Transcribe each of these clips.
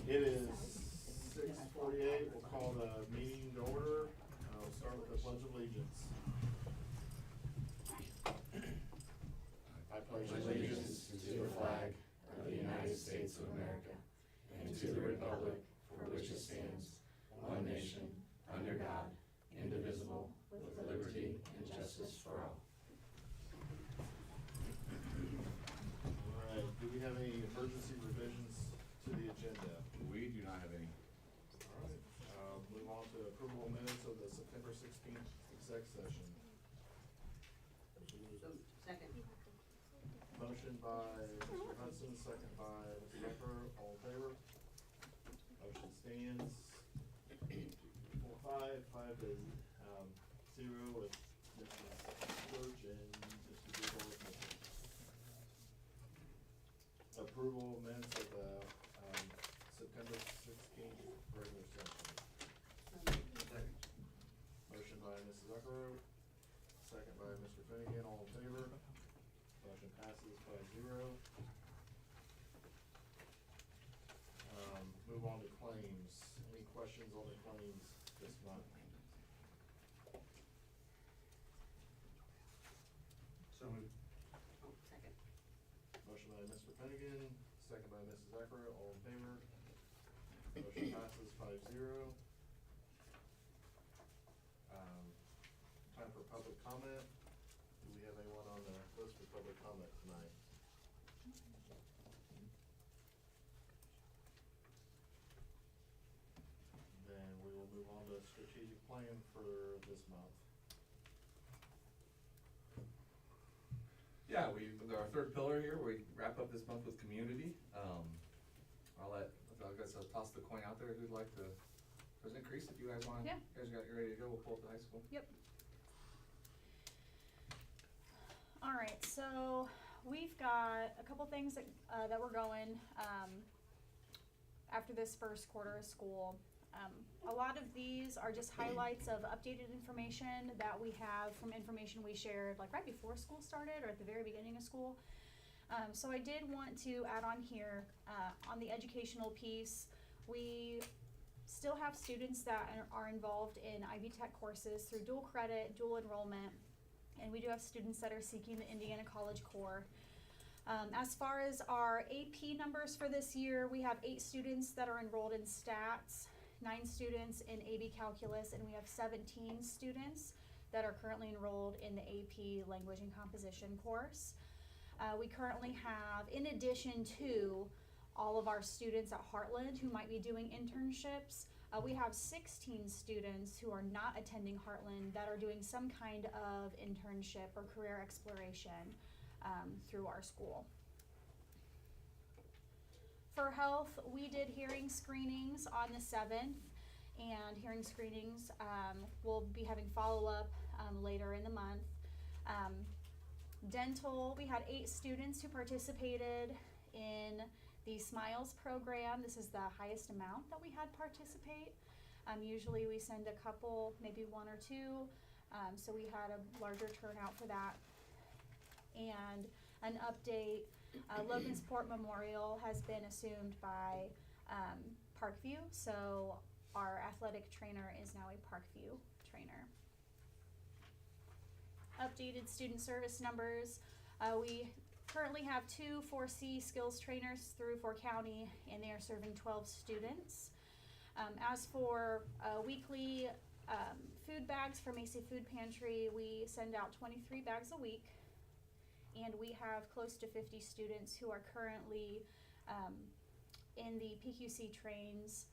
It is 6:48. We'll call the meeting to order. We'll start with the Pledge of Allegiance. I pledge allegiance to the flag of the United States of America and to the republic for which it stands, one nation, under God, indivisible, with liberty and justice for all. All right, do we have any emergency revisions to the agenda? We do not have any. All right, move on to approval of minutes of the September 16th exec session. Second. Motion by Mr. Hudson, second by Mr. Becker, all in favor? Motion stands 5 to 0 with Mrs. Birch and Mr. Duval with missing. Approval of minutes of the September 16th regular session. Second. Motion by Mrs. Zuckerman, second by Mr. Finnegan, all in favor? Motion passes 5-0. Move on to claims. Any questions on the claims this month? So moved. Oh, second. Motion by Mr. Finnegan, second by Mrs. Eckert, all in favor? Motion passes 5-0. Time for public comment. Do we have anyone on the list for public comment tonight? Then we will move on to strategic plan for this month. Yeah, with our third pillar here, we wrap up this month with community. I guess I'll toss the coin out there. Who'd like to present? Crease, if you guys want. Yeah. You guys got ready to go? We'll pull up the high school. Yep. All right, so we've got a couple things that we're going after this first quarter of school. A lot of these are just highlights of updated information that we have from information we shared like right before school started or at the very beginning of school. So I did want to add on here, on the educational piece, we still have students that are involved in Ivy Tech courses through dual credit, dual enrollment, and we do have students that are seeking the Indiana College Core. As far as our AP numbers for this year, we have 8 students that are enrolled in stats, 9 students in AB calculus, and we have 17 students that are currently enrolled in the AP language and composition course. We currently have, in addition to all of our students at Heartland who might be doing internships, we have 16 students who are not attending Heartland that are doing some kind of internship or career exploration through our school. For health, we did hearing screenings on the 7th, and hearing screenings, we'll be having follow-up later in the month. Dental, we had 8 students who participated in the SMILES program. This is the highest amount that we had participate. Usually we send a couple, maybe 1 or 2, so we had a larger turnout for that. And an update, Logansport Memorial has been assumed by Parkview, so our athletic trainer is now a Parkview trainer. Updated student service numbers. We currently have 2 4C skills trainers through 4 County, and they are serving 12 students. As for weekly food bags for Macy Food Pantry, we send out 23 bags a week, and we have close to 50 students who are currently in the PQC Trains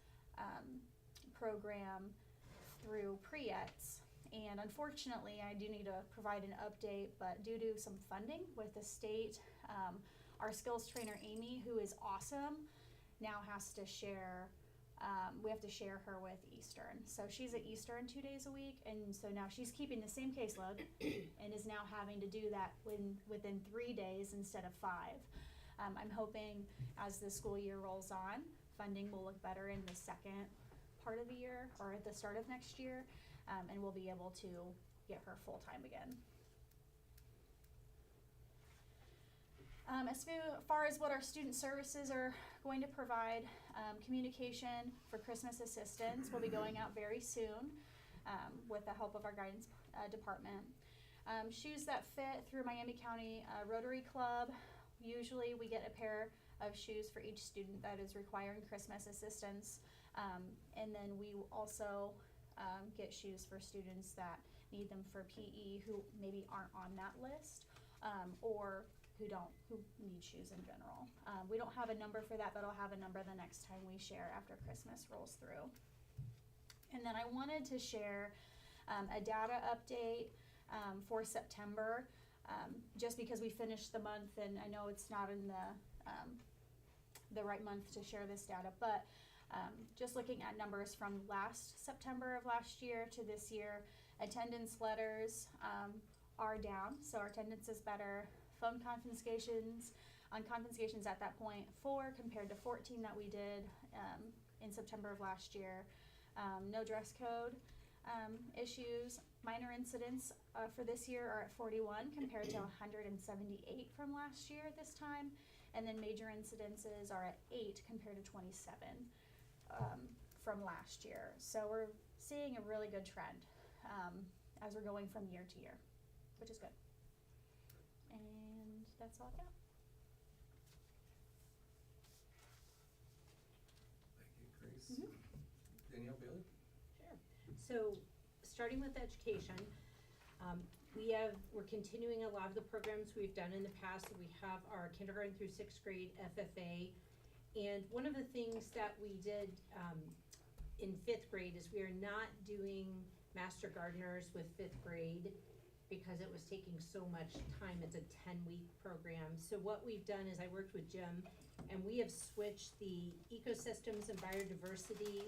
program through PREETs. And unfortunately, I do need to provide an update, but due to some funding with the state, our skills trainer, Amy, who is awesome, now has to share, we have to share her with Eastern. So she's at Eastern 2 days a week, and so now she's keeping the same caseload and is now having to do that within 3 days instead of 5. I'm hoping as the school year rolls on, funding will look better in the second part of the year or at the start of next year, and we'll be able to get her full-time again. As far as what our student services are going to provide, communication for Christmas assistance will be going out very soon with the help of our guidance department. Shoes that fit through Miami County Rotary Club. Usually we get a pair of shoes for each student that is requiring Christmas assistance. And then we also get shoes for students that need them for PE who maybe aren't on that list or who need shoes in general. We don't have a number for that, but I'll have a number the next time we share after Christmas rolls through. And then I wanted to share a data update for September, just because we finished the month and I know it's not in the right month to share this data, but just looking at numbers from last September of last year to this year, attendance letters are down, so our attendance is better. Phone confiscations at that point 4 compared to 14 that we did in September of last year. No dress code issues. Minor incidents for this year are at 41 compared to 178 from last year at this time. And then major incidences are at 8 compared to 27 from last year. So we're seeing a really good trend as we're going from year to year, which is good. And that's all I've got. Thank you, Grace. Danielle Bailey? Sure. So, starting with education, we're continuing a lot of the programs we've done in the past. We have our kindergarten through 6th grade FFA, and one of the things that we did in 5th grade is we are not doing Master Gardeners with 5th grade because it was taking so much time. It's a 10-week program. So what we've done is I worked with Jim, and we have switched the ecosystems and biodiversity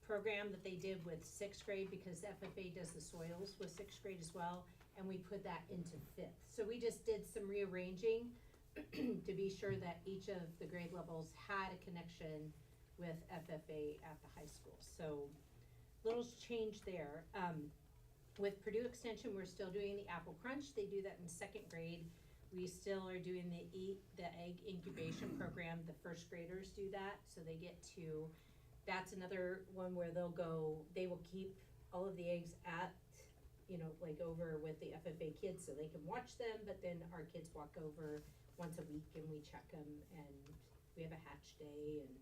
program that they did with 6th grade, because FFA does the soils with 6th grade as well, and we put that into 5th. So we just did some rearranging to be sure that each of the grade levels had a connection with FFA at the high school. So little change there. With Purdue Extension, we're still doing the Apple Crunch. They do that in 2nd grade. We still are doing the egg incubation program. The 1st graders do that, so they get to. That's another one where they will keep all of the eggs at, like over with the FFA kids so they can watch them, but then our kids walk over once a week and we check them, and we have a hatch day, and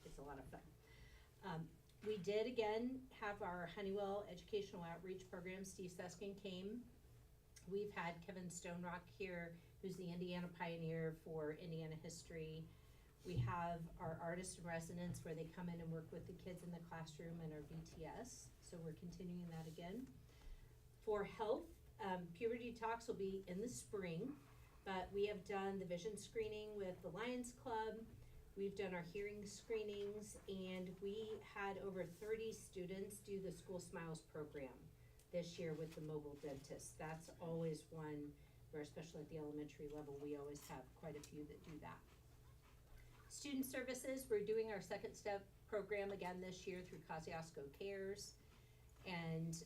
it's a lot of fun. We did again have our Honeywell Educational Outreach Program. Steve Suskin came. We've had Kevin Stonerock here, who's the Indiana pioneer for Indiana history. We have our artist in residence where they come in and work with the kids in the classroom and our VTS. So we're continuing that again. For health, puberty talks will be in the spring, but we have done the vision screening with the Lions Club. We've done our hearing screenings, and we had over 30 students do the School Smiles program this year with the mobile dentist. That's always one where, especially at the elementary level, we always have quite a few that do that. Student services, we're doing our Second Step program again this year through Kosciuszko Cares. And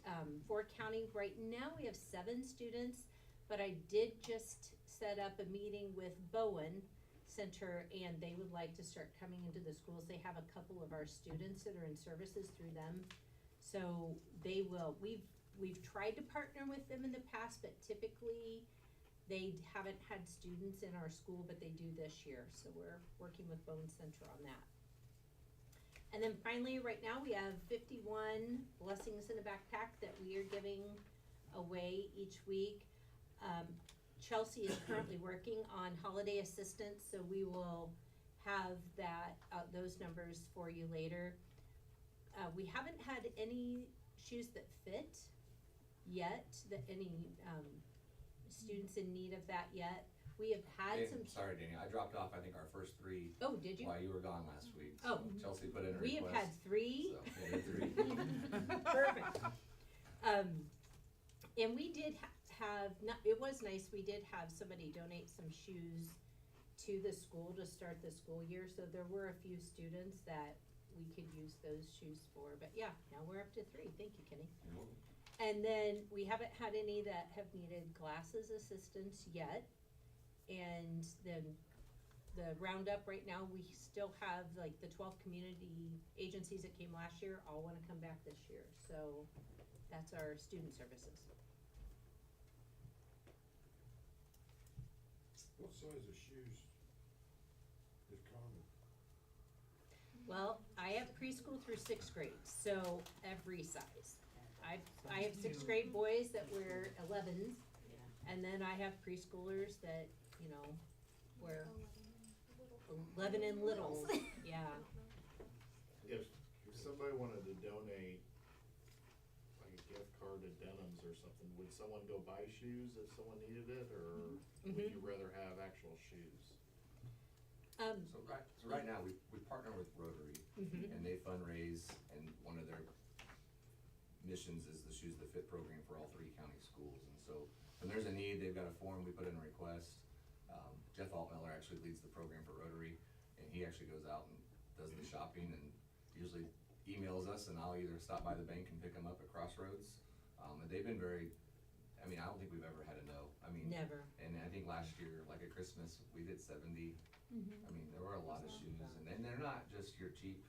for county, right now we have 7 students, but I did just set up a meeting with Bowen Center, and they would like to start coming into the schools. They have a couple of our students that are in services through them. So they will, we've tried to partner with them in the past, but typically they haven't had students in our school, but they do this year. So we're working with Bowen Center on that. And then finally, right now we have 51 blessings in a backpack that we are giving away each week. Chelsea is currently working on holiday assistance, so we will have that those numbers for you later. We haven't had any shoes that fit yet, any students in need of that yet. We have had some. Sorry, Danielle, I dropped off, I think, our first 3. Oh, did you? While you were gone last week. Oh. So Chelsea put in a We request. have had 3. So, yeah, there are 3. Perfect. And we did it was nice, we did have somebody donate some shoes to the school to start the school year, so there were a few students that we could use those shoes for, but yeah, now we're up to 3, thank you, Kenny. And then we haven't had any that have needed glasses assistance yet, And then the roundup right now, we still have like the 12 community agencies that came last year, all wanna come back this year, so that's our student services. What size of shoes is common? Well, I have preschool through sixth grade, so every size. I have sixth grade boys that wear 11s, and then I have preschoolers that, you know, wear 11 and littles, yeah. If somebody wanted to donate like a gift card to Denham's or something, would someone go buy shoes if someone needed it, or would you rather have actual shoes? So right now, we partner with Rotary, and they fundraise, and one of their missions is the Shoes That Fit program for all 3 county schools. And so when there's a need, they've got a form, we put in a request. Jeff Altmiller actually leads the program for Rotary, and he actually goes out and does the shopping and usually emails us, and I'll either stop by the bank and pick them up at Crossroads. And they've been very, I mean, I don't think we've ever had a no. I mean, Never. And I think last year, like at Christmas, we did 70. I mean, there were a lot of shoes, and then they're not just your cheap,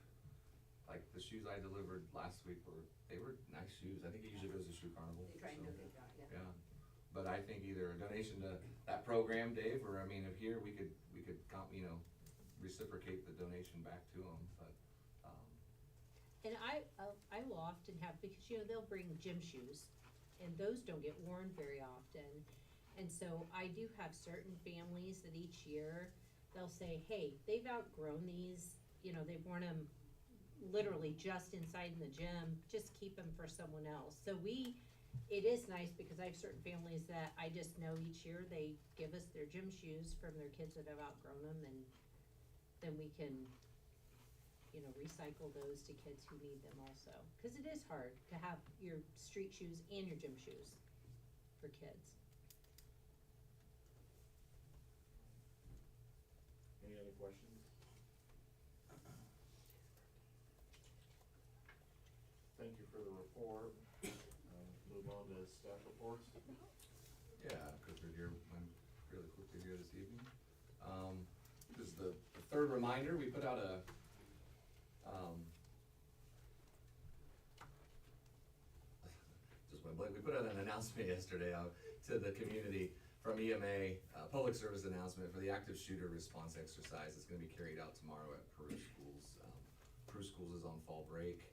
like the shoes I delivered last week they were nice shoes. I think it usually goes to Shoe Carnival. They try and do a so, good job, yeah. Yeah, but I think either a donation to that program, Dave, or I mean, if here, we could, reciprocate the donation back to them, but, And I will often have, because, you know, they'll bring gym shoes, and those don't get worn very often. And so I do have certain families that each year, they'll say, hey, they've outgrown these, you know, they've worn them literally just inside in the gym, just keep them for someone else. So it is nice because I have certain families that I just know each year they give us their gym shoes from their kids that have outgrown them, and then we can, you know, recycle those to kids who need them also. Cause it is hard to have your street shoes and your gym shoes for kids. Any other questions? Thank you for the report. Move on to staff reports. yeah, because we're here, went really quickly here this evening. This is the third reminder, we put out just went blank, we put out an announcement yesterday to the community from EMA, public service announcement for the active shooter response exercise. It's gonna be carried out tomorrow at Peru Schools. Peru Schools is on fall break.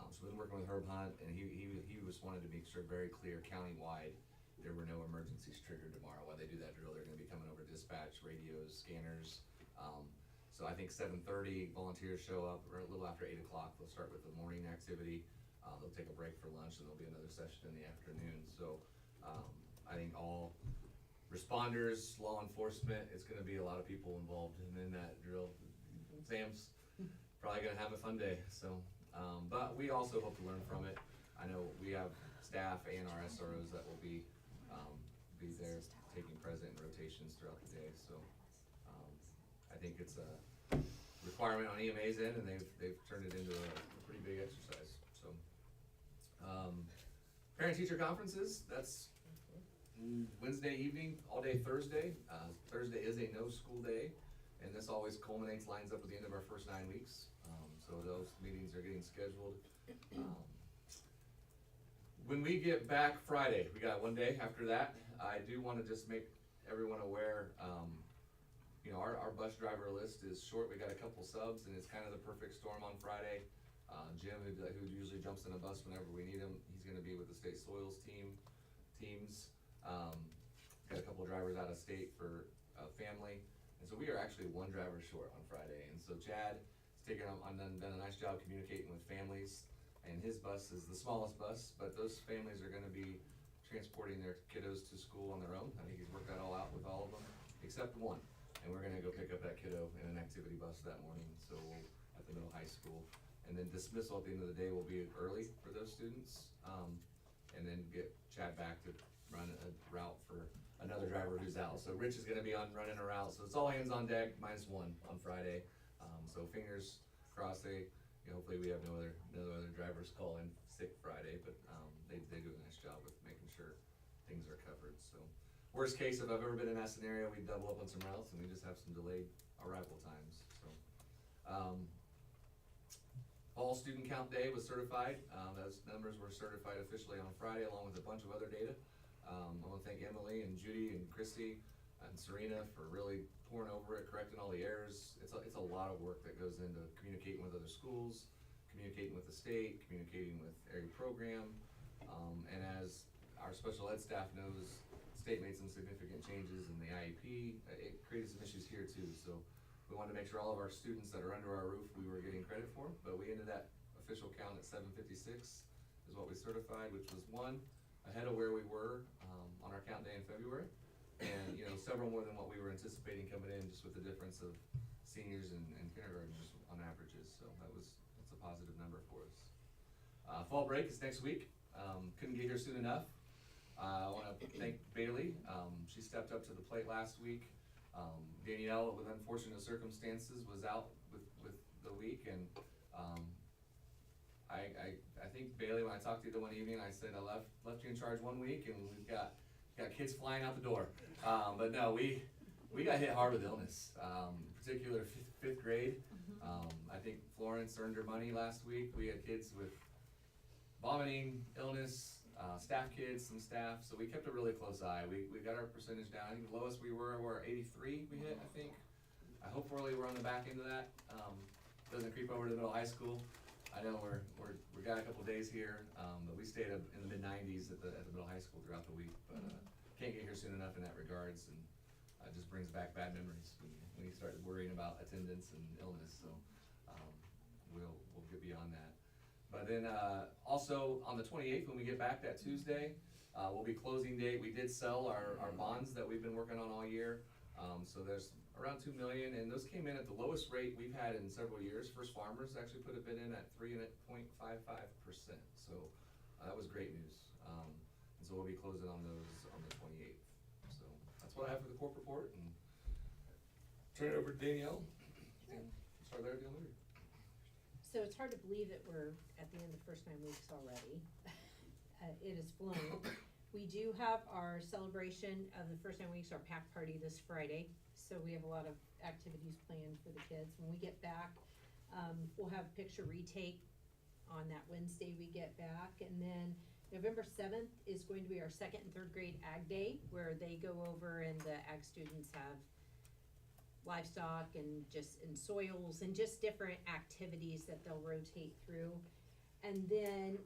So we've been working with Herb Hunt, and he just wanted to make sure very clear countywide, there were no emergencies triggered tomorrow. While they do that drill, they're gonna be coming over dispatch, radios, scanners. So I think 7:30 volunteers show up, or a little after 8 o'clock, they'll start with the morning activity. They'll take a break for lunch, and there'll be another session in the afternoon. So, I think all responders, law enforcement, it's gonna be a lot of people involved in that drill. Sam's probably gonna have a fun day, so, but we also hope to learn from it. I know we have staff and our SROs that will be there taking present rotations throughout the day, so, I think it's a requirement on EMA's end, and they've turned it into a pretty big exercise, so. Parent-teacher conferences, that's Wednesday evening, all day Thursday. Thursday is a no-school day, and this always lines up with the end of our first 9 weeks. So those meetings are getting scheduled. When we get back Friday, we got 1 day after that. I do wanna just make everyone aware, you know, our bus driver list is short. We got a couple subs, and it's kind of the perfect storm on Friday. Jim, who usually jumps in a bus whenever we need him, he's gonna be with the state soils teams. Got a couple drivers out of state for family, and so we are actually 1 driver short on Friday. And so Chad has done a nice job communicating with families, and his bus is the smallest bus, but those families are gonna be transporting their kiddos to school on their own. I think he's worked that all out with all of them, except one, and we're gonna go pick up that kiddo in an activity bus that morning, so at the middle high school. And then dismissal at the end of the day will be early for those students, and then get Chad back to run a route for another driver who's out. So Rich is gonna be running a route, so it's all hands on deck, -1 on Friday. So fingers crossed, hopefully we have no other drivers call in sick Friday, but they do a nice job with making sure things are covered, so. worst case, if I've ever been in that scenario, we double up on some routes and we just have some delayed arrival times, so. Fall student count day was certified, those numbers were certified officially on Friday along with a bunch of other data. I wanna thank Emily and Judy and Christy and Serena for really pouring over it, correcting all the errors. It's a lot of work that goes into communicating with other schools, communicating with the state, communicating with every program. And as our special ed staff knows, the state made some significant changes in the IEP. It created some issues here too, so we wanted to make sure all of our students that are under our roof, we were getting credit for, but we ended that official count at 756 is what we certified, which was one ahead of where we were on our count day in February. And, you know, several more than what we were anticipating coming in, just with the difference of seniors and kindergartners on averages, so that's a positive number for us. Fall break is next week, couldn't get here soon enough. I wanna thank Bailey, she stepped up to the plate last week. Danielle, with unfortunate circumstances, was out with the week, and I think Bailey, when I talked to you the one evening, I said I left you in charge 1 week, and we've got kids flying out the door. But no, we got hit hard with illness, in particular fifth grade. I think Florence earned her money last week. We had kids with vomiting, illness, staff kids, some staff, so we kept a really close eye. We got our percentage down. I think the lowest we were 83 we hit, I think. Hopefully we're on the back end of that. Doesn't creep over to middle high school. I know we got a couple days here, but we stayed up in the mid-90s at the middle high school throughout the week, but can't get here soon enough in that regards, and it just brings back bad memories when you start worrying about attendance and illness, so we'll get beyond that. But then also on the 28th, when we get back that Tuesday, will be closing date. We did sell our bonds that we've been working on all year, so there's around $2 million, and those came in at the lowest rate we've had in several years. First Farmers actually put a bid in at 3.55%, so that was great news. And so we'll be closing on those on the 28th. So that's what I have for the corporate report, and turn it over to Danielle. And start there at the end. So it's hard to believe that we're at the end of the first 9 weeks already. It has flown. We do have our celebration of the first 9 weeks, our pack party this Friday. So we have a lot of activities planned for the kids. When we get back, we'll have a picture retake on that Wednesday we get back. And then November 7th is going to be our 2nd and 3rd grade Ag Day, where they go over and the Ag students have livestock and soils and just different activities that they'll rotate through. And then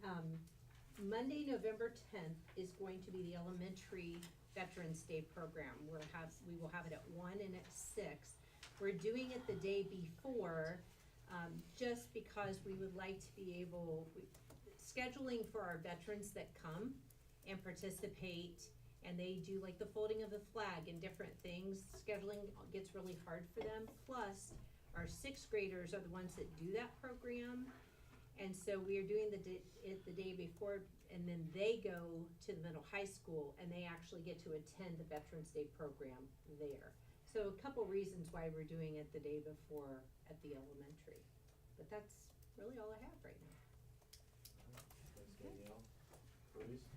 Monday, November 10th is going to be the elementary Veterans Day program. We will have it at 1 and at 6. We're doing it the day before, just because we would like to be scheduling for our veterans that come and participate, and they do like the folding of the flag and different things. Scheduling gets really hard for them. Plus, our 6th graders are the ones that do that program. And so we are doing it the day before, and then they go to the middle high school, and they actually get to attend the Veterans Day program there. So a couple reasons why we're doing it the day before at the elementary. But that's really all I have right now. Thanks, Danielle. Bruce?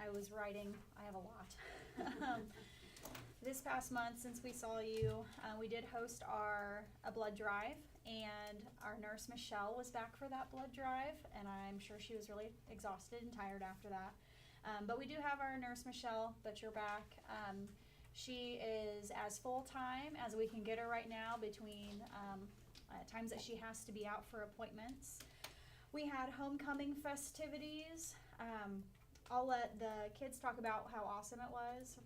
I was writing, I have a lot. This past month, since we saw you, we did host a blood drive, and our nurse Michelle was back for that blood drive, and I'm sure she was really exhausted and tired after that. But we do have our nurse Michelle Butcher back. She is as full-time as we can get her right now between times that she has to be out for appointments. We had homecoming festivities. I'll let the kids talk about how awesome it was,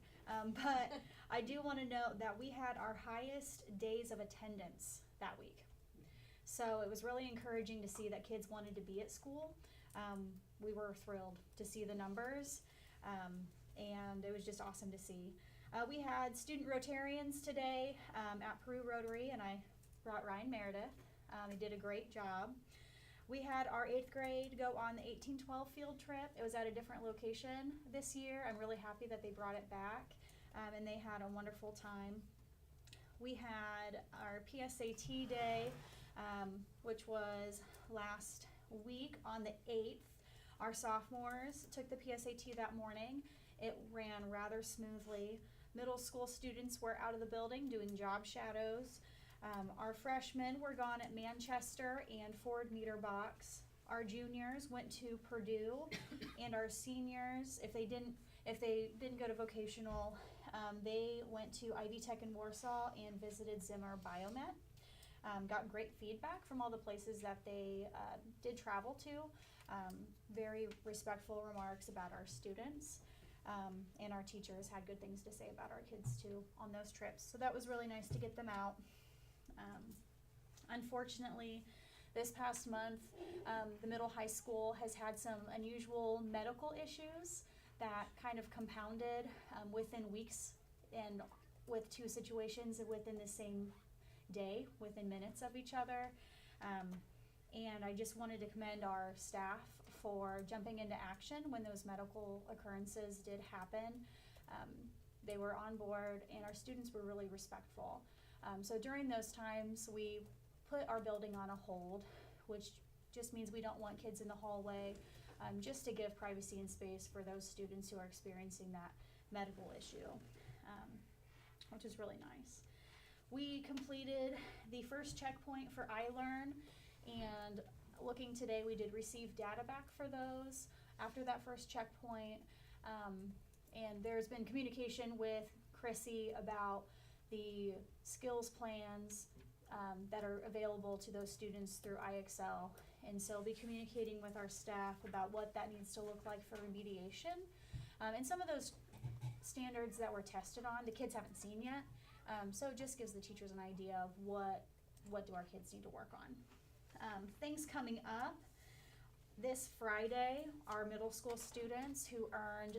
but I do want to note that we had our highest days of attendance that week. So it was really encouraging to see that kids wanted to be at school. We were thrilled to see the numbers, and it was just awesome to see. We had student Rotarians today at Peru Rotary, and I brought Ryan Meredith. He did a great job. We had our 8th grade go on the 1812 field trip. It was at a different location this year. I'm really happy that they brought it back, and they had a wonderful time. We had our PSAT day, which was last week on the 8th. Our sophomores took the PSAT that morning. It ran rather smoothly. Middle school students were out of the building doing job shadows. Our freshmen were gone at Manchester and Ford Meter Box. Our juniors went to Purdue, and our seniors, if they didn't go to vocational, they went to Ivy Tech in Warsaw and visited Zimmer Biomet. Got great feedback from all the places that they did travel to. Very respectful remarks about our students. And our teachers had good things to say about our kids too on those trips. So that was really nice to get them out. Unfortunately, this past month, the middle high school has had some unusual medical issues that kind of compounded within weeks and with two situations within the same day, within minutes of each other. And I just wanted to commend our staff for jumping into action when those medical occurrences did happen. They were on board and our students were really respectful. So during those times, we put our building on a hold, which just means we don't want kids in the hallway, just to give privacy and space for those students who are experiencing that medical issue, which is really nice. We completed the first checkpoint for iLearn, and looking today, we did receive data back for those after that first checkpoint. And there's been communication with Chrissy about the skills plans that are available to those students through IXL. And so I'll be communicating with our staff about what that needs to look like for remediation. And some of those standards that were tested on, the kids haven't seen yet. So it just gives the teachers an idea of what do our kids need to work on. Things coming up. This Friday, our middle school students who earned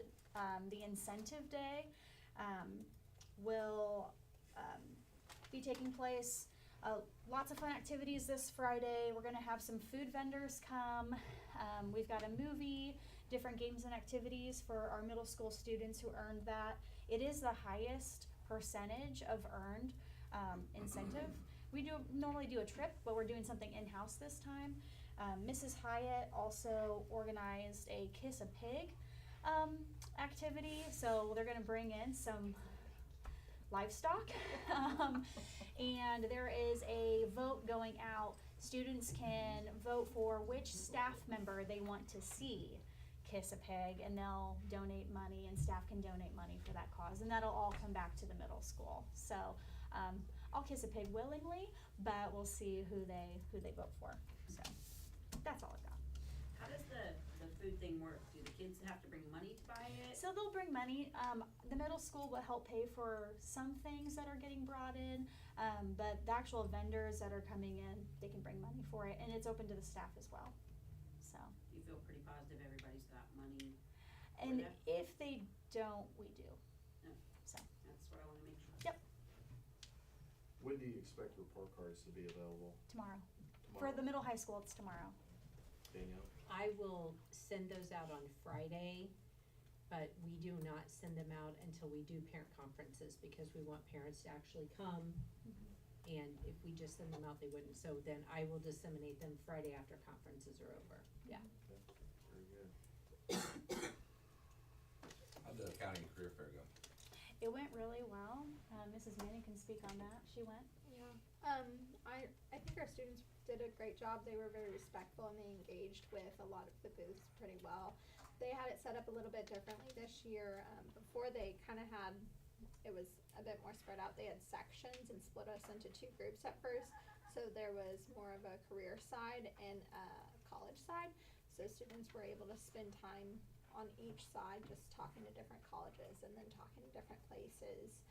the incentive day will be taking place. Lots of fun activities this Friday. We're gonna have some food vendors come. We've got a movie, different games and activities for our middle school students who earned that. It is the highest percentage of earned incentive. We normally do a trip, but we're doing something in-house this time. Mrs. Hyatt also organized a Kiss a Pig activity, so they're gonna bring in some livestock. And there is a vote going out. Students can vote for which staff member they want to see Kiss a Pig, and they'll donate money, and staff can donate money for that cause, and that'll all come back to the middle school. So I'll kiss a pig willingly, but we'll see who they vote for. So that's all I've got. How does the food thing work? Do the kids have to bring money to buy it? So they'll bring money. The middle school will help pay for some things that are getting brought in, but the actual vendors that are coming in, they can bring money for it, and it's open to the staff as well. So. You feel pretty positive everybody's got money? And that? if they don't, we do. No. So. That's what I wanna make sure. Yep. When do you expect report cards to be available? Tomorrow. For the middle high school, it's tomorrow. Danielle? I will send those out on Friday, but we do not send them out until we do parent conferences because we want parents to actually come. And if we just send them out, they wouldn't. So then I will disseminate them Friday after conferences are over. Yeah. Okay, very good. How'd the county career fair go? It went really well. Mrs. Manning can speak on that. She went. Yeah, I think our students did a great job. They were very respectful and they engaged with a lot of the booths pretty well. They had it set up a little bit differently this year. Before they kind of had, it was a bit more spread out. They had sections and split us into two groups at first. So there was more of a career side and a college side. So students were able to spend time on each side just talking to different colleges and then talking to different places.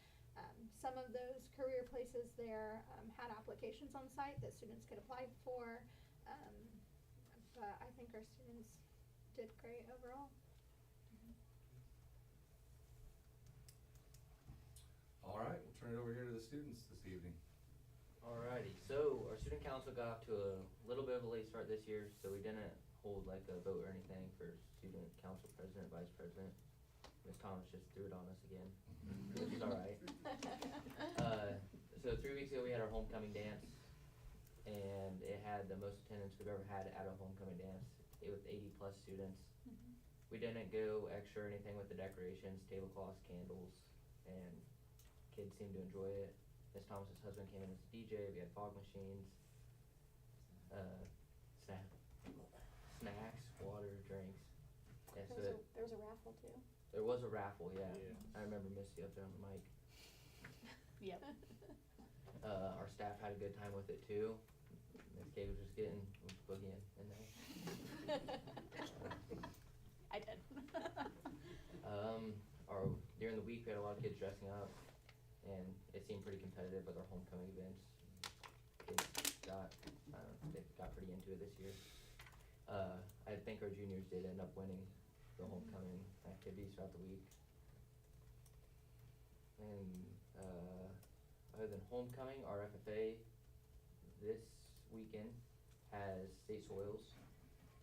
Some of those career places there had applications on site that students could apply for, but I think our students did great overall. All right, we'll turn it over here to the students this evening. Alrighty, so our student council got off to a little bit of a late start this year, so we didn't hold like a vote or anything for student council president, vice president. Ms. Thomas just threw it on us again, which is alright. So 3 weeks ago we had our homecoming dance, and it had the most attendance we've ever had at a homecoming dance, with 80+ students. we didn't go extra or anything with the decorations, tablecloths, candles, and kids seemed to enjoy it. Miss Thomas's husband came in as a DJ, we had fog machines, snacks, water, drinks. Yeah, so There was a raffle too. there was a raffle, yeah. Yeah. I remember Missy up there on the mic. Yep. Our staff had a good time with it too. Miss Kay was just getting boogieing in there. I did. During the week, we had a lot of kids dressing up, and it seemed pretty competitive with our homecoming events. Kids they got pretty into it this year. I think our juniors did end up winning the homecoming activities throughout the week. And, other than homecoming, our FFA this weekend has state soils,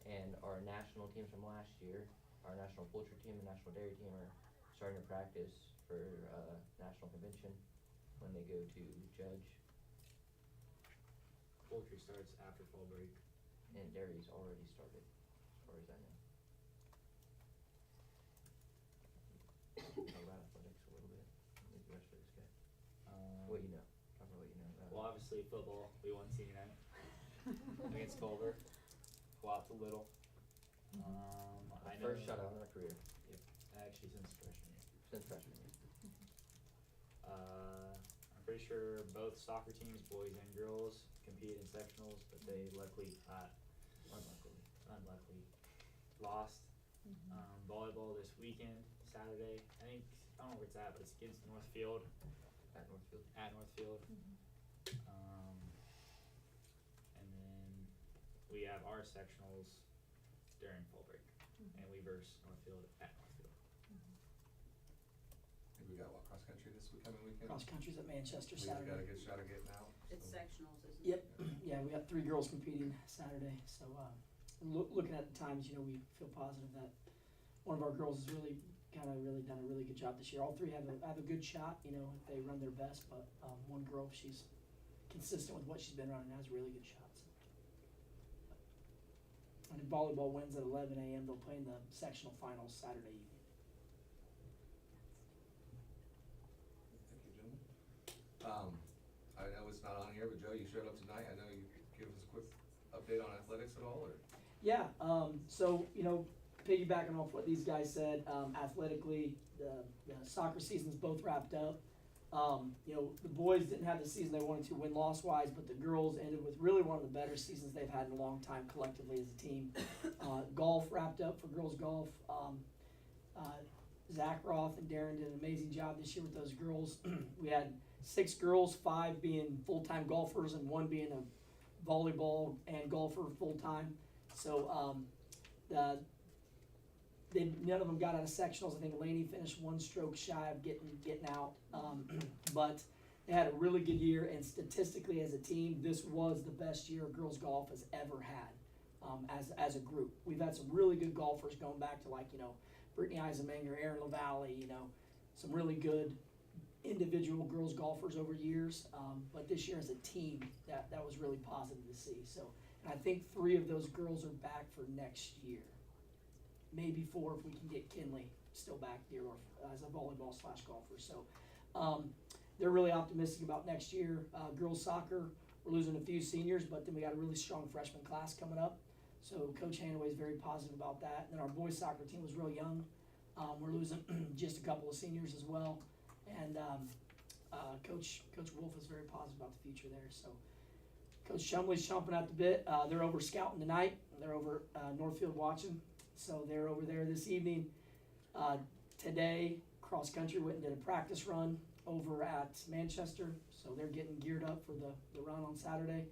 and our national teams from last year, our national poultry team and national dairy team are starting to practice for national convention when they go to judge, Poultry starts after fall break. and dairy's already started, as far as I know. Talk about athletics a little bit, leave the rest for this guy. What you know, talk about what you know about. Well, obviously football, we won senior night against Culver. Go out to Little. I know. First shutout in our career, Actually, since freshman year. since freshman year. I'm pretty sure both soccer teams, boys and girls, competed in sectionals, but they luckily, unluckily, lost. Volleyball this weekend, Saturday. I don't know where it's at, but it's against Northfield. At Northfield. And then we have our sectionals during fall break, and we verse Northfield at Northfield. I think we got what, cross country this coming weekend? Cross country's at Manchester We've got a Saturday. good shot of getting out. It's so. sectionals, isn't Yep, it? yeah, we got 3 girls competing Saturday, so, looking at the times, you know, we feel positive that one of our girls has really done a really good job this year. All 3 have a good shot, you know, if they run their best, but, one girl, she's consistent with what she's been running, has really good shots. And if volleyball wins at 11 a.m., they'll play in the sectional finals Saturday evening. Thank you, gentlemen. I know it's not on here, but Joe, you showed up tonight. I know you give us a quick update on athletics at all, or? Yeah, so, you know, piggybacking off what these guys said, athletically, the soccer season's both wrapped up. You know, the boys didn't have the season they wanted to win-loss wise, but the girls ended with really one of the better seasons they've had in a long time collectively as a team. Golf wrapped up for girls golf. Zach Roth and Darren did an amazing job this year with those girls. We had 6 girls, 5 being full-time golfers and 1 being a volleyball and golfer full-time. So none of them got out of sectionals. I think Lainey finished 1 stroke shy of getting out. But they had a really good year, and statistically as a team, this was the best year girls golf has ever had as a group. We've had some really good golfers going back to, like, you know, Brittany Eisenmenger, Erin LaValle, you know, some really good individual girls golfers over years. But this year as a team, that was really positive to see. So, and I think 3 of those girls are back for next year. Maybe 4 if we can get Kinley still back there as a volleyball / golfer. So they're really optimistic about next year. Girls soccer, we're losing a few seniors, but then we got a really strong freshman class coming up. So Coach Hanaway is very positive about that. And then our boys soccer team was real young. We're losing just a couple of seniors as well. And Coach Wolf is very positive about the future there. So Coach Shumley's chomping at the bit. They're over scouting tonight. They're over Northfield watching. So they're over there this evening. Today, cross country went and did a practice run over at Manchester. So they're getting geared up for the run on Saturday.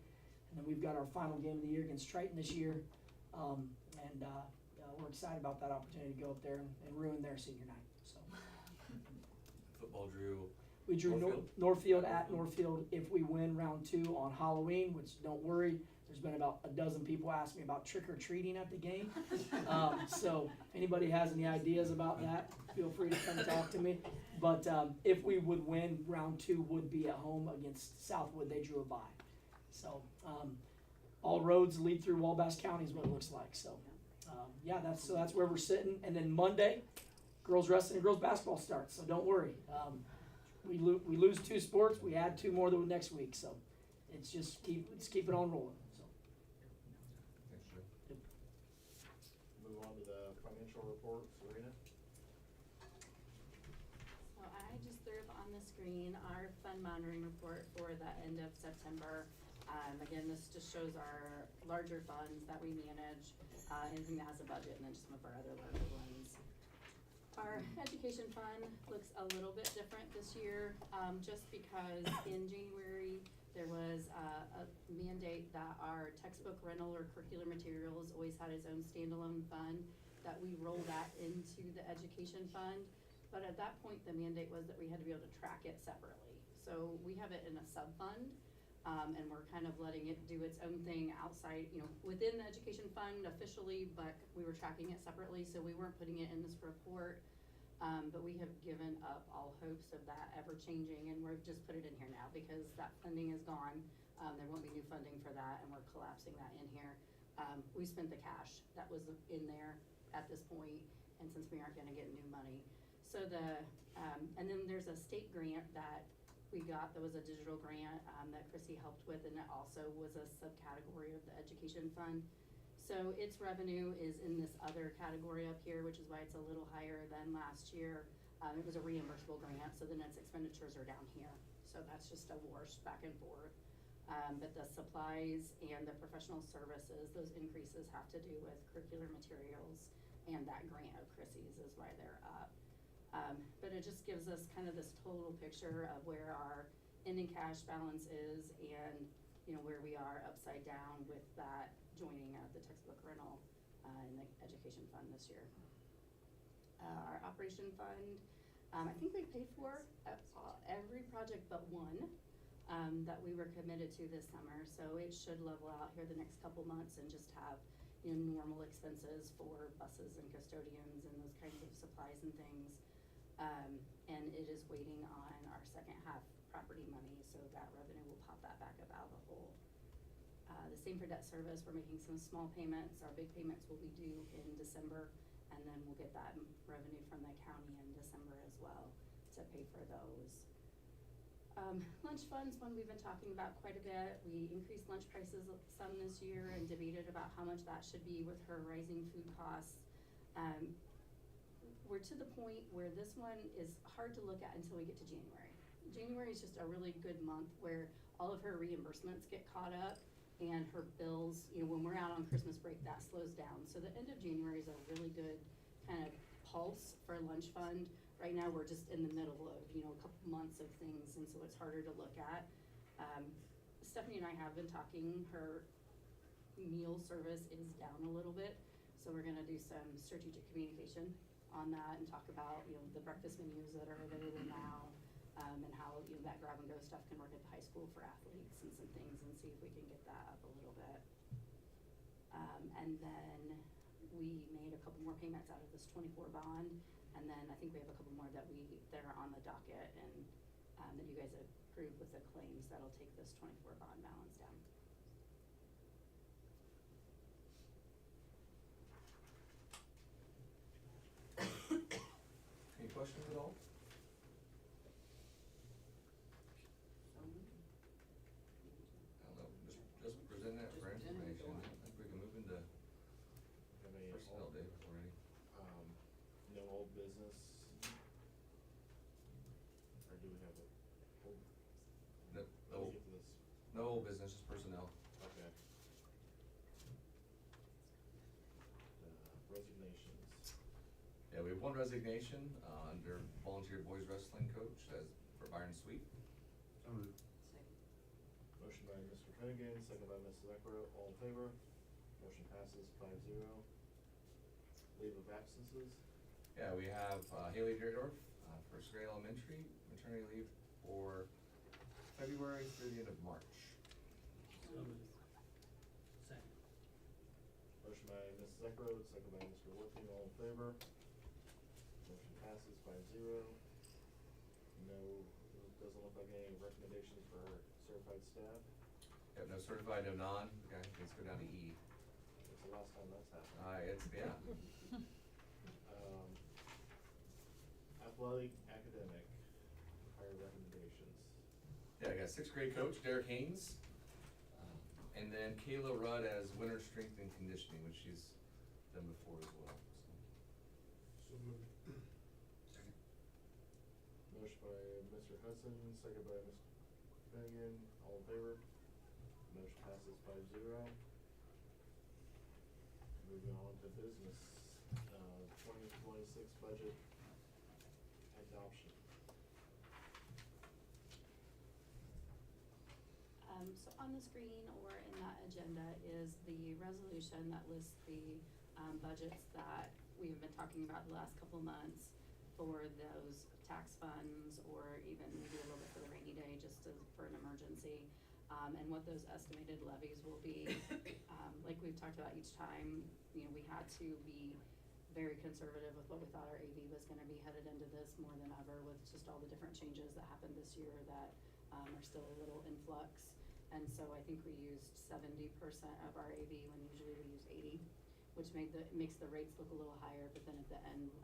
And then we've got our final game of the year against Triton this year. We're excited about that opportunity to go up there and ruin their senior night. So Football drew. we drew Northfield? Northfield at Northfield if we win round 2 on Halloween, which don't worry. There's been about a dozen people ask me about trick-or-treating at the game. So if anybody has any ideas about that, feel free to come talk to me. But if we would win, round 2 would be at home against Southwood. They drew a bye. So all roads lead through Wabash County is what it looks like. So Yeah, that's where we're sitting. And then Monday, girls wrestling and girls basketball starts. So don't worry. We lose 2 sports. We add 2 more the next week. So it's just keep it on rolling. So Thanks, Joe. Move on to the financial report, Serena. So I just threw up on the screen our fund monitoring report for the end of September. Again, this just shows our larger funds that we manage, anything that has a budget, and then just some of our other larger ones. Our education fund looks a little bit different this year, just because in January, there was a mandate that our textbook rental or curricular materials always had its own standalone fund, that we rolled that into the education fund. But at that point, the mandate was that we had to be able to track it separately. So we have it in a sub-fund, and we're kind of letting it do its own thing outside, within the education fund officially, but we were tracking it separately, so we weren't putting it in this report. But we have given up all hopes of that ever changing, and we've just put it in here now because that funding is gone. There won't be new funding for that, and we're collapsing that in here. We spent the cash that was in there at this point, and since we aren't gonna get new money. So and then there's a state grant that we got, that was a digital grant, that Chrissy helped with, and it also was a subcategory of the education fund. So its revenue is in this other category up here, which is why it's a little higher than last year. It was a reimbursable grant, so then its expenditures are down here. So that's just a wash back and forth. But the supplies and the professional services, those increases have to do with curricular materials, and that grant of Chrissy's is why they're up. But it just gives us kind of this total picture of where our ending cash balance is, and where we are upside down with that joining the textbook rental in the education fund this year. Our operation fund, I think we paid for every project but one that we were committed to this summer, so it should level out here the next couple months and just have normal expenses for buses and custodians and those kinds of supplies and things. And it is waiting on our second half property money, so that revenue will pop that back up out of the hole. The same for debt service, we're making some small payments. Our big payments will be due in December, and then we'll get that revenue from the county in December as well to pay for those. Lunch funds, one we've been talking about quite a bit. We increased lunch prices some this year and debated about how much that should be with her rising food costs. We're to the point where this one is hard to look at until we get to January. January is just a really good month where all of her reimbursements get caught up, and her bills, when we're out on Christmas break, that slows down. So the end of January is a really good kind of pulse for lunch fund. Right now, we're just in the middle of, a couple months of things, and so it's harder to look at. Stephanie and I have been talking, her meal service is down a little bit, so we're gonna do some strategic communication on that and talk about, the breakfast menus that are available now, and how, that grab and go stuff can work at the high school for athletes and some things, and see if we can get that up a little bit. And then we made a couple more payments out of this 24 bond, and then I think we have a couple more that are on the docket, and that you guys approved with the claims that'll take this 24 bond balance down. Any questions at all? I don't know, just present that for information. I think we can move into Have any personnel day already. no old business? Or do we have a old? No, Let me get to this. no old business, just personnel. Okay. Resignations. Yeah, we have one resignation, under volunteer boys wrestling coach for Byron Sweet. Motion by Mr. Finnegan, second by Mrs. Eckroat, all in favor? Motion passes 5-0. Leave of absences. Yeah, we have Haley Deerdorf, first grade elementary, maternity leave for February through the end of March. Second. Motion by Mrs. Eckroat, second by Mr. Worthing, all in favor? Motion passes 5-0. No, doesn't look like any recommendations for certified staff. Yep, no certified, no non, okay, let's go down to E. Let's When's the last time that's happened? It's, yeah. Athletic, academic, higher recommendations. Yeah, I got sixth grade coach Derek Haynes, and then Kayla Rudd as winter strength and conditioning, which she's done before as well, so. So moved. Motion by Mr. Hudson, second by Mr. Finnegan, all in favor? Motion passes 5-0. Moving on to business, 2026 budget adoption. So on the screen or in that agenda is the resolution that lists the budgets that we've been talking about the last couple months for those tax funds, or even maybe a little bit for the rainy day, just for an emergency, and what those estimated levies will be. Like we've talked about each time, you know, we had to be very conservative with what we thought our AV was gonna be headed into this more than ever, with just all the different changes that happened this year that are still a little in flux. And so I think we used 70% of our AV when usually we use 80, which makes the rates look a little higher, but then at the end,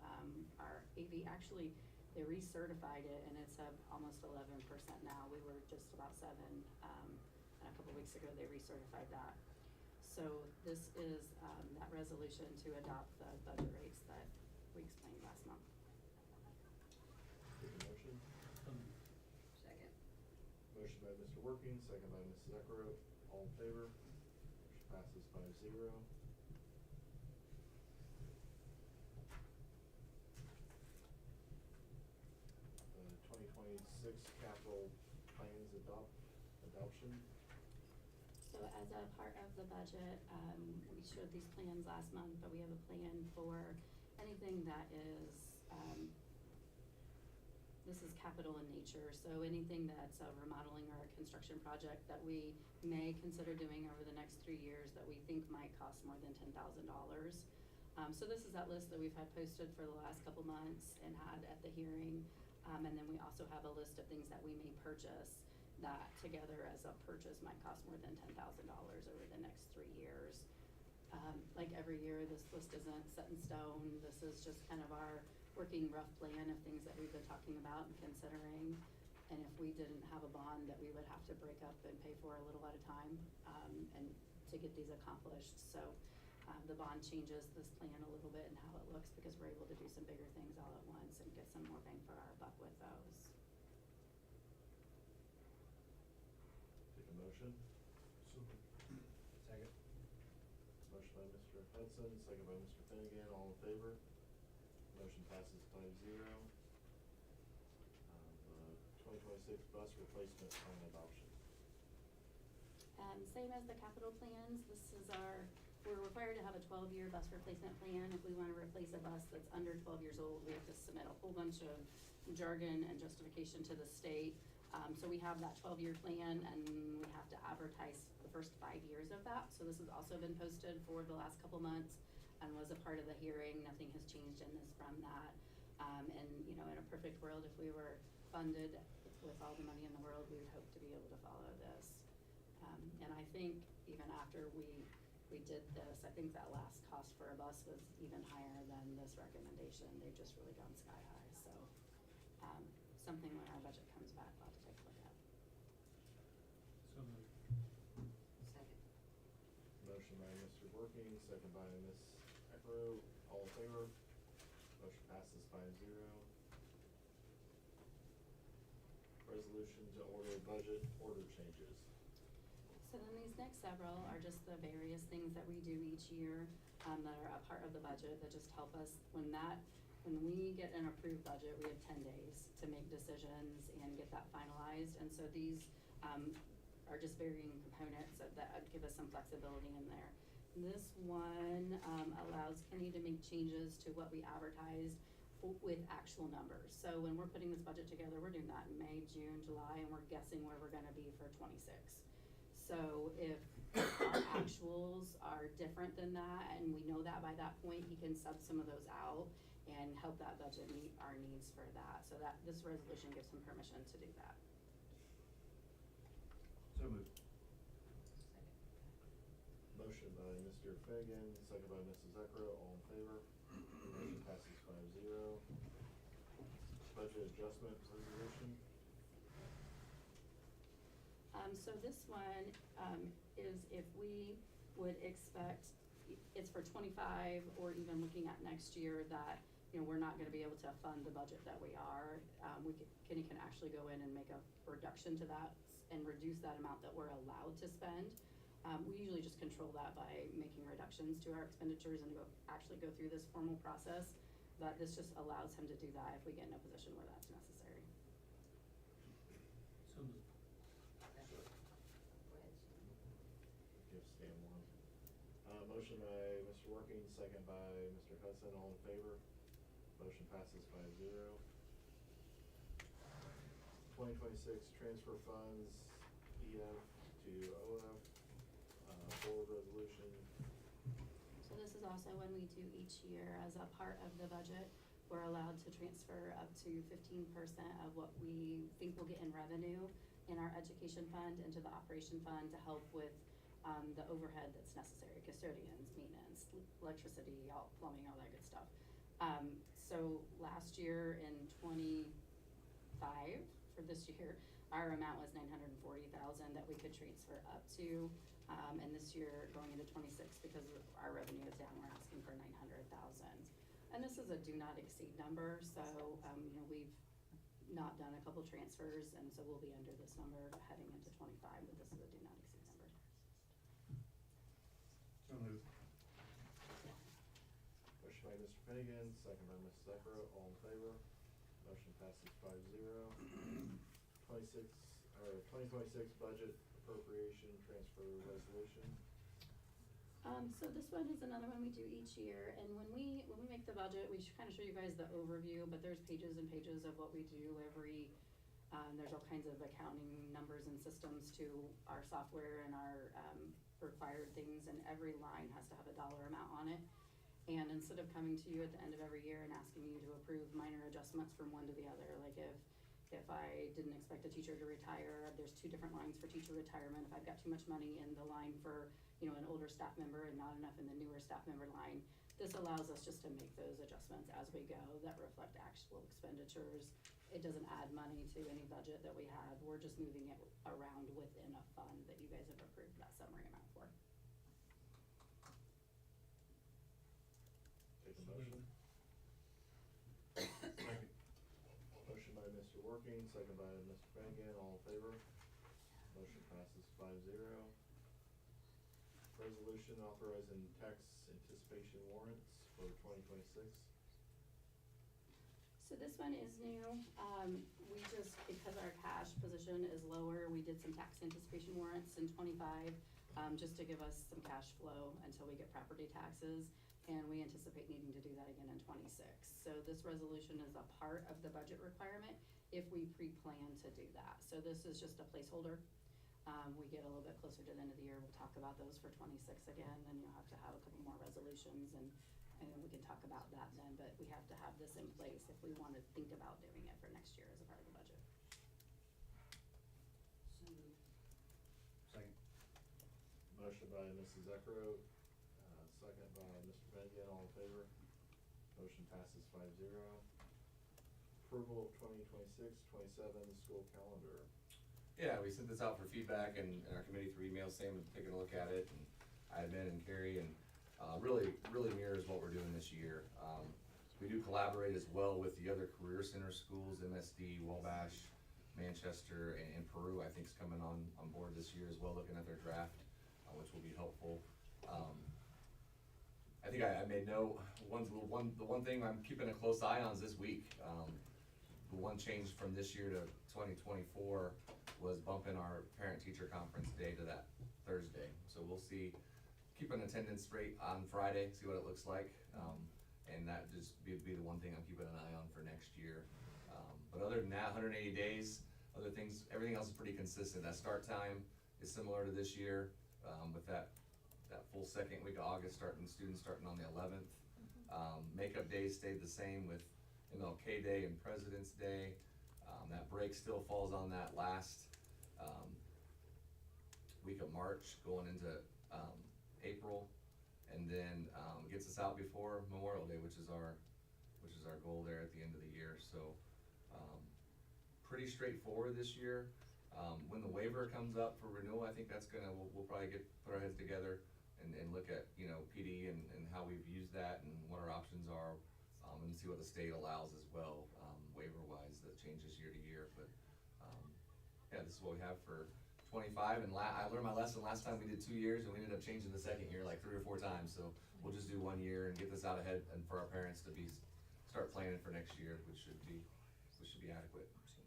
our AV actually, they recertified it and it's up almost 11% now. We were just about 7, and a couple weeks ago they recertified that. So this is that resolution to adopt the budget rates that we explained last month. Take a motion. Second. Motion by Mr. Working, second by Mrs. Eckroat, all in favor? Motion passes 5-0. The 2026 capital plans adoption. So as a part of the budget, we showed these plans last month, but we have a plan for anything that is, this is capital in nature, so anything that's a remodeling or a construction project that we may consider doing over the next 3 years that we think might cost more than $10,000. So this is that list that we've had posted for the last couple months and had at the hearing. And then we also have a list of things that we may purchase that together as a purchase might cost more than $10,000 over the next 3 years. Like every year, this list isn't set in stone. This is just kind of our working rough plan of things that we've been talking about and considering. And if we didn't have a bond that we would have to break up and pay for a little at a time, and to get these accomplished. So the bond changes this plan a little bit and how it looks, because we're able to do some bigger things all at once and get some more bang for our buck with those. Take a motion. So moved. Second. Motion by Mr. Hudson, second by Mr. Finnegan, all in favor? Motion passes 5-0. 2026 bus replacement plan adoption. Same as the capital plans, we're required to have a 12-year bus replacement plan. If we wanna replace a bus that's under 12 years old, we have to submit a whole bunch of jargon and justification to the state. So we have that 12-year plan, and we have to advertise the first 5 years of that. So this has also been posted for the last couple months and was a part of the hearing. Nothing has changed in this from that. And you know, in a perfect world, if we were funded with all the money in the world, we would hope to be able to follow this. And I think even after we did this, I think that last cost for a bus was even higher than this recommendation. They've just really gone sky high. So something when our budget comes back, we'll have to take a look at. So moved. Second. Motion by Mr. Working, second by Ms. Eckroat, all in favor? Motion passes 5-0. Resolution to order budget order changes. So then these next several are just the various things that we do each year, that are a part of the budget that just help us when we get an approved budget, we have 10 days to make decisions and get that finalized. And so these are just varying components that give us some flexibility in there. This one allows Kenny to make changes to what we advertised with actual numbers. So when we're putting this budget together, we're doing that in May, June, July, and we're guessing where we're gonna be for 26. So if our actuals are different than that, and we know that by that point, he can sub some of those out and help that budget meet our needs for that. So that this resolution gives him permission to do that. So moved. Motion Motion by Mr. Finnegan, second by Mrs. Eckra, all in favor? Motion passes 5-0. Budget adjustment resolution. So this one, is if we would expect, it's for 25, or even looking at next year, that, you know, we're not gonna be able to fund the budget that we are. Kenny can actually go in and make a reduction to that and reduce that amount that we're allowed to spend. We usually just control that by making reductions to our expenditures and actually go through this formal process. But this just allows him to do that if we get in a position where that's necessary. So moved. Give Stan one. Motion by Mr. Working, second by Mr. Hudson, all in favor? Motion passes 5-0. 2026 transfer funds, EF to OF, board resolution. So this is also when we do each year as a part of the budget, we're allowed to transfer up to 15% of what we think we'll get in revenue in our education fund into the operation fund to help with the overhead that's necessary, custodians, maintenance, electricity, all plumbing, all that good stuff. So last year in 25, for this year, our amount was $940,000 that we could transfer up to. And this year, going into 26, because our revenue is down, we're asking for 900,000. And this is a do not exceed number, so, you know, we've not done a couple transfers, and so we'll be under this number heading into 25, but this is a do not exceed number. So moved. Motion by Mr. Finnegan, second by Mrs. Eckra, all in favor? Motion passes 5-0. 2026 budget appropriation transfer resolution. So this one is another one we do each year, and when we make the budget, we should kind of show you guys the overview, but there's pages and pages of what we do every, there's all kinds of accounting numbers and systems to our software and our required things, and every line has to have a dollar amount on it. And instead of coming to you at the end of every year and asking you to approve minor adjustments from one to the other, like if I didn't expect a teacher to retire, there's 2 different lines for teacher retirement. If I've got too much money in the line for, you know, an older staff member and not enough in the newer staff member line, this allows us just to make those adjustments as we go that reflect actual expenditures. It doesn't add money to any budget that we have. We're just moving it around within a fund that you guys have approved that summary amount for. Take a motion. Second. Motion by Mr. Working, second by Mr. Finnegan, all in favor? Motion passes 5-0. Resolution authorizing tax anticipation warrants for 2026. So this one is new. We just, because our cash position is lower, we did some tax anticipation warrants in 25, just to give us some cash flow until we get property taxes. And we anticipate needing to do that again in 26. So this resolution is a part of the budget requirement if we pre-plan to do that. So this is just a placeholder. We get a little bit closer to the end of the year, we'll talk about those for 26 again, and you'll have to have a couple more resolutions, and then we can talk about that then, but we have to have this in place if we want to think about doing it for next year as a part of the budget. Second. Motion by Mrs. Eckra, second by Mr. Finnegan, all in favor? Motion passes 5-0. Approval of 2026-27 school calendar. Yeah, we sent this out for feedback and our committee through email, Sam had taken a look at it, and I had been and Carrie, and really mirrors what we're doing this year. We do collaborate as well with the other career center schools, MSD, Wabash, Manchester, and Peru, I think is coming on board this year as well, looking at their draft, which will be helpful. I think I made note, the one thing I'm keeping a close eye on is this week. The one change from this year to 2024 was bumping our parent-teacher conference day to that Thursday. So we'll see, keep an attendance rate on Friday, see what it looks like. And that just be the one thing I'm keeping an eye on for next year. But other than that, 180 days, other things, everything else is pretty consistent. That start time is similar to this year, with that full second week of August students starting on the 11th. Makeup days stayed the same with MLK Day and President's Day. That break still falls on that last week of March, going into April, and then, gets us out before Memorial Day, which is our goal there at the end of the year, so, pretty straightforward this year. When the waiver comes up for renewal, I think that's we'll probably put our heads together and look at, you know, PD and how we've used that and what our options are, and see what the state allows as well, waiver-wise, that changes year to year, but, yeah, this is what we have for 25, and I learned my lesson last time we did 2 years, and we ended up changing the second year like 3 or 4 times, so we'll just do 1 year and get this out ahead, and for our parents to start planning for next year, which should be adequate, so.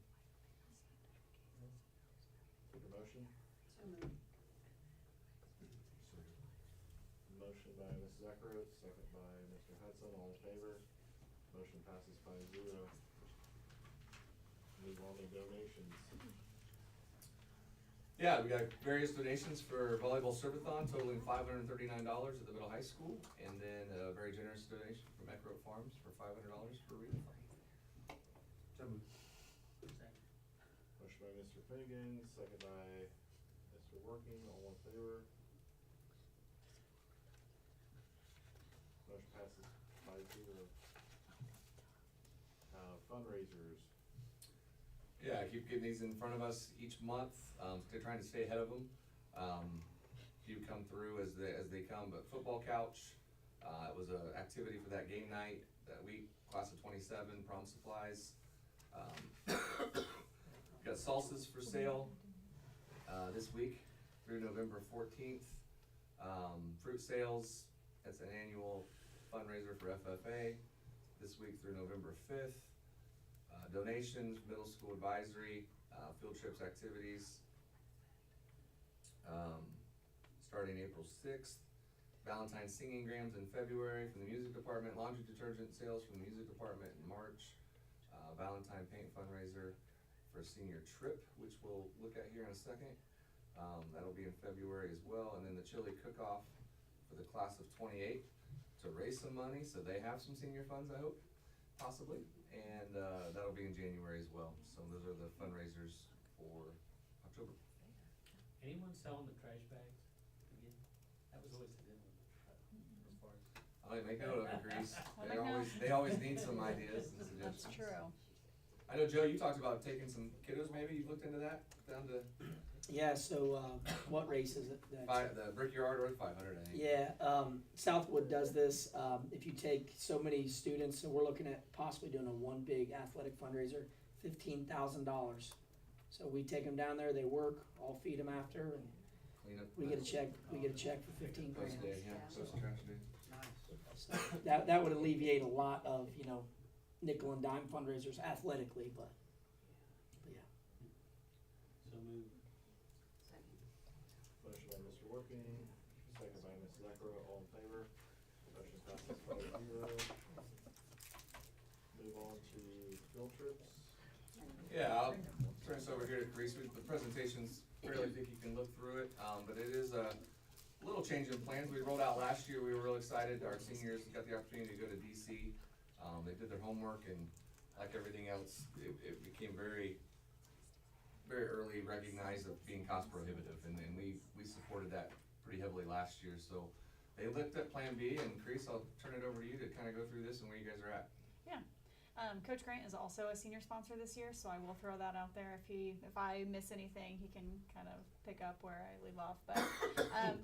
Take a motion? So moved. Motion by Mrs. Eckert, second by Mr. Hudson, all in favor? Motion passes 5-0. Move on to donations. Yeah, we got various donations for volleyball serve-a-thon totaling $539 at the middle high school, and then a very generous donation from Eckert Farms for $500 for read-a-thon. Motion by Mr. Finnegan, second by Mr. Working, all in favor? Motion passes 5-0. Fundraisers. Yeah, I keep getting these in front of us each month, they're trying to stay ahead of them. Few come through as they come, but football couch, it was an activity for that game night that week, class of 27, prom supplies. Got salsas for sale, this week through November 14th. Fruit sales, that's an annual fundraiser for FFA, this week through November 5th. Donations, middle school advisory, field trips, activities, starting April 6th. Valentine's singing grams in February from the music department, laundry detergent sales from the music department in March, Valentine paint fundraiser for senior trip, which we'll look at here in a second. That'll be in February as well, and then the chili cook-off for the class of 28 to raise some money, so they have some senior funds, I hope, possibly, and that'll be in January as well. So those are the fundraisers for October. Anyone selling the trash bags again? That was always the deal, as far as. I make note of it, Grease. Make note. They always need some ideas and suggestions. That's true. I know, Joe, you talked about taking some kiddos, maybe, you've looked into that, down to Yeah, so, what race is it? the Brickyard or 500, I think. Yeah, Southwood does this, if you take so many students, so we're looking at possibly doing a one big athletic fundraiser, $15,000. So we take them down there, they work, I'll feed them after, and Clean up. we get a check for 15 grand. Post day, yeah, post trash day. So that would alleviate a lot of, you know, nickel and dime fundraisers athletically, but yeah. So move. Second. Motion by Mr. Working, second by Mrs. Eckert, all in favor? Motion passes 5-0. Move on to field trips. Yeah, I'll turn this over here to Grease. The presentation's fairly thick, you can look through it, but it is a little change in plans. We rolled out last year, we were real excited, our seniors got the opportunity to go to DC. They did their homework, and like everything else, it became very, very early recognized of being cost prohibitive, and we supported that pretty heavily last year. So they looked at Plan B, and Grease, I'll turn it over to you to kind of go through this and where you guys are at. Yeah. Coach Grant is also a senior sponsor this year, so I will throw that out there. If I miss anything, he can kind of pick up where I leave off. But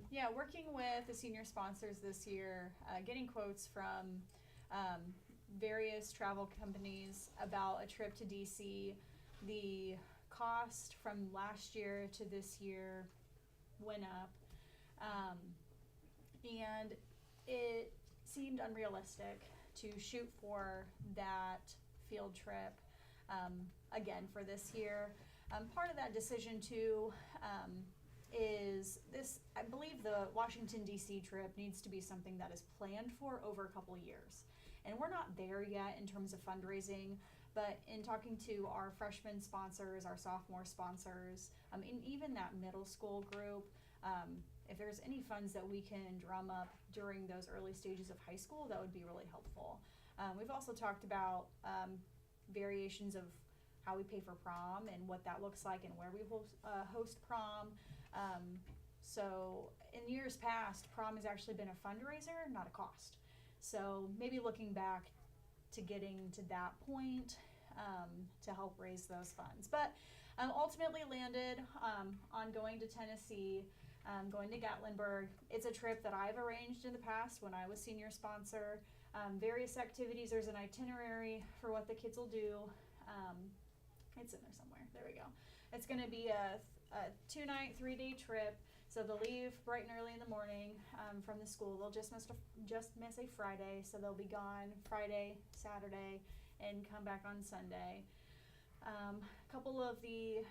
yeah, working with the senior sponsors this year, getting quotes from various travel companies about a trip to DC. The cost from last year to this year went up, and it seemed unrealistic to shoot for that field trip again for this year. Part of that decision too is this, I believe the Washington DC trip needs to be something that is planned for over a couple years. And we're not there yet in terms of fundraising, but in talking to our freshman sponsors, our sophomore sponsors, and even that middle school group, if there's any funds that we can drum up during those early stages of high school, that would be really helpful. We've also talked about variations of how we pay for prom and what that looks like and where we host prom. So in years past, prom has actually been a fundraiser, not a cost. So maybe looking back to getting to that point to help raise those funds. But ultimately landed on going to Tennessee, going to Gatlinburg. It's a trip that I've arranged in the past when I was senior sponsor. Various activities, there's an itinerary for what the kids will do. It's in there somewhere, there we go. It's gonna be a 2-night, 3-day trip. So they'll leave bright and early in the morning from the school. They'll just miss a Friday, so they'll be gone Friday, Saturday, and come back on Sunday. A couple of the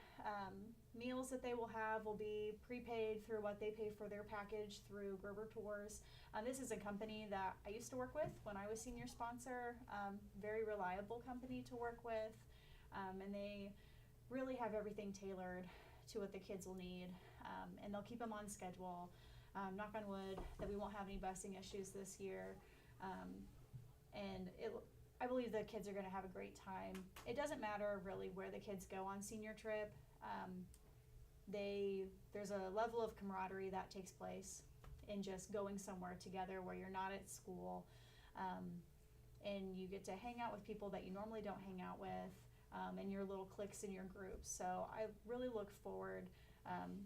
meals that they will have will be prepaid through what they pay for their package through Gerber Tours. This is a company that I used to work with when I was senior sponsor. Very reliable company to work with, and they really have everything tailored to what the kids will need, and they'll keep them on schedule. Knock on wood that we won't have any busing issues this year, and I believe the kids are going to have a great time. It doesn't matter really where the kids go on senior trip. There's a level of camaraderie that takes place in just going somewhere together where you're not at school, and you get to hang out with people that you normally don't hang out with, and your little cliques in your groups. So I really look forward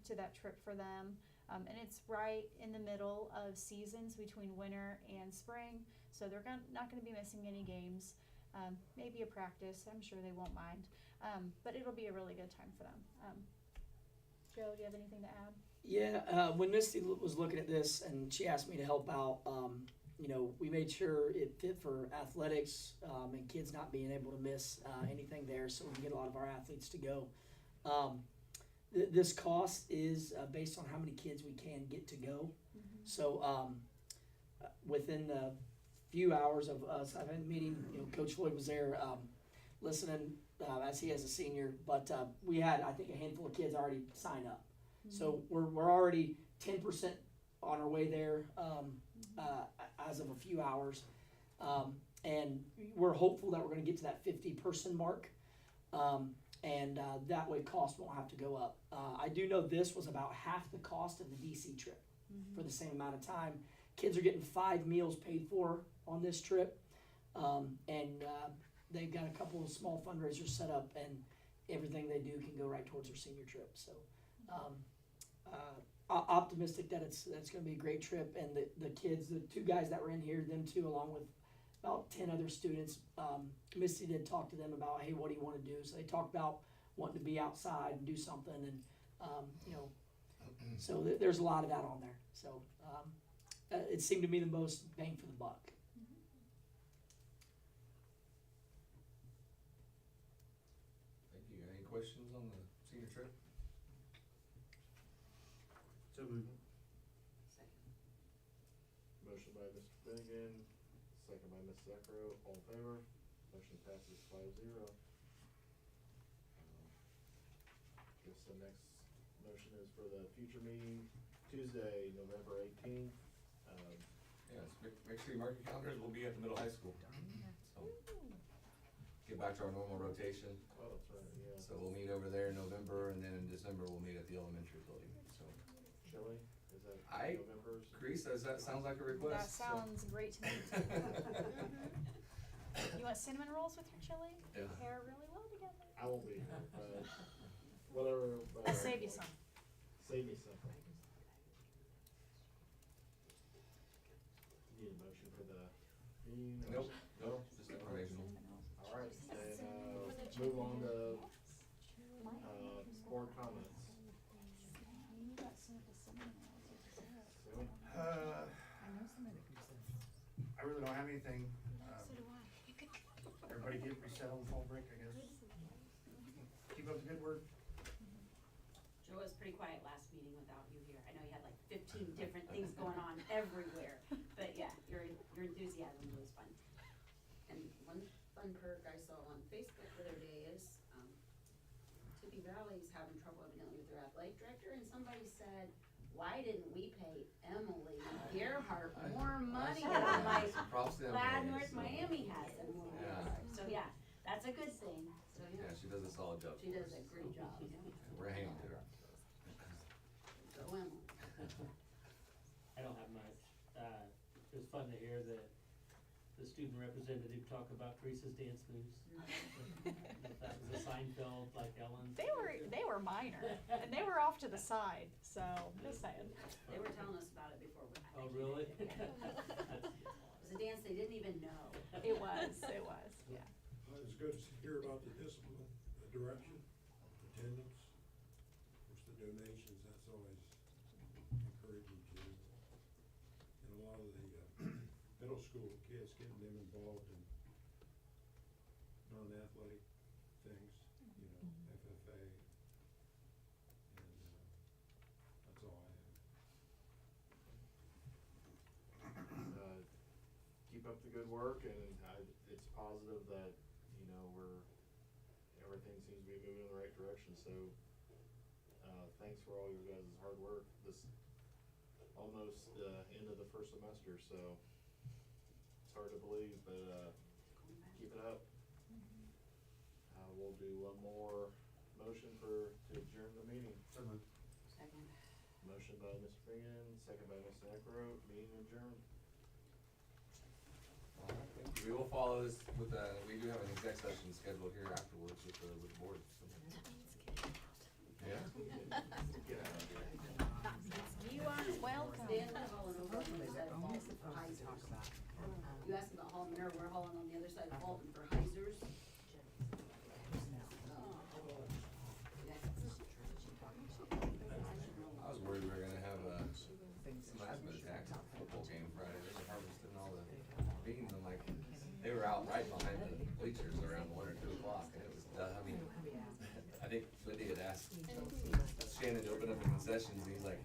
to that trip for them. And it's right in the middle of seasons between winter and spring, so they're not going to be missing any games. Maybe a practice, I'm sure they won't mind, but it'll be a really good time for them. Joe, do you have anything to add? Yeah, when Misty was looking at this and she asked me to help out, we made sure it fit for athletics and kids not being able to miss anything there, so we can get a lot of our athletes to go. This cost is based on how many kids we can get to go. Mm-hmm. So within a few hours of us having a meeting, Coach Floyd was there listening as he is a senior, but we had, I think, a handful of kids already sign up. Mm-hmm. So we're already 10% on our way there as of a few hours, and we're hopeful that we're going to get to that 50-person mark. And that way cost won't have to go up. I do know this was about half the cost of the DC trip for the same amount of time. Kids are getting 5 meals paid for on this trip, and they've got a couple of small fundraisers set up, and everything they do can go right towards their senior trip. So optimistic that it's going to be a great trip, and the kids, the 2 guys that were in here, them 2 along with about 10 other students, Misty did talk to them about, hey, what do you want to do? So they talked about wanting to be outside and do something, and so there's a lot of that on there. So it seemed to me the most bang for the buck. Thank you. Any questions on the senior trip? So moved. Motion by Mr. Finnegan, second by Ms. Zekro. All in favor? Motion passes 5-0. Guess the next motion is for the future meeting, Tuesday, November 18th. Yes, make sure you mark your calendars. We'll be at the middle high school. So get back to our normal rotation. Oh, that's right, yeah. So we'll meet over there in November, and then in December we'll meet at the elementary building. So Chili, is that I- November? Chris, does that sounds like a That request? sounds great to me too. You want cinnamon rolls with your chili? They Yeah. pair really well together. I won't be here, but whatever. I'll save you some. Save me something. Need a motion for the meeting? or- Nope, just informational. All right, then, move on to, board comments. So, I really don't have anything. Everybody get resettled in fall break, I guess. Keep up the good work. Joe was pretty quiet last meeting without you here. I know you had like 15 different things going on everywhere, but yeah, your enthusiasm was fun. And one fun perk I saw on Facebook the other day is Tippy Valley's having trouble evidently with their athletic director, and somebody said, why didn't we pay Emily Gerhart more money? And I'm like, Props to glad Emily, North so- Miami has them. Yeah. So yeah, that's a good thing. So Yeah, she does a solid job. she does a great job. We're hanging to her. Go Emily. fun to hear the student representative talk about Teresa's dance moves. If that was a Seinfeld like Ellen's. They were minor, and they were off to the side, so, just saying. They were telling us about it before. I Oh, think really? It was a dance they didn't even know. It was, yeah. It's good to hear about the discipline, the direction, attendance, of course, the donations, that's always encouraging too. And a lot of the middle school kids, getting them involved in non-athletic things, you know, FFA, and that's all I have. Keep up the good work, and it's positive that, you know, everything seems to be moving in the right direction, so, thanks for all your guys' hard work. This almost, end of the first semester, so it's hard to believe, but, keep it up. We'll do one more motion to adjourn the meeting. Second. Motion by Ms. Freeman, second by Ms. Necro, meeting adjourned. We will follow this with, we do have an exec session scheduled here afterwards with the board. Yeah? Get out of here. You are Welcome. Stanley hauling over on the side of Fulton for Heisers. You asked about hauling there, we're hauling on the other side of Fulton for Heisers. I was worried we were gonna have some asthma attacks at the football game Friday. They were harvesting all the beans. I'm like, they were out right behind the bleachers around 1 or 2 o'clock, and it was, I mean, I think Lydia had asked Shannon to open up the concessions, and he's like,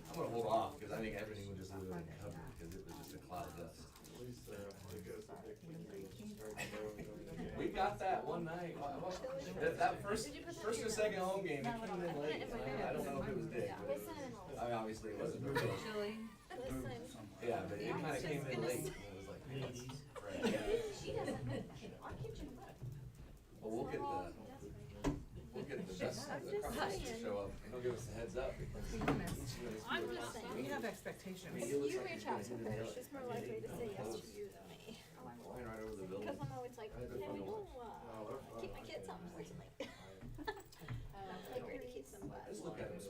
I'm gonna hold off, cause I think everything would just literally cover, cause it was just a cloud of dust. At least, it goes to Dick Kingsley, just starting to go during the game. We got that one night, that first or second home game, it came in late. I don't know if it was Dick, but it was, I mean, obviously it wasn't. Chili. Yeah, but it kinda came in late, and it was like, right. She doesn't know that. Our kitchen roof. Well, we'll get the best, the carpenters to show up, and he'll give us a heads up, because. I'm just saying. We have expectations. I mean, If he looks you like reach he's out gonna to hit her, it. she's more likely to say yes to you than me. Flying right over the building. Because I'm always like, I think can they're we fun to go, watch. keep my kids home or something? Like, ready to keep them wet. Just look at him.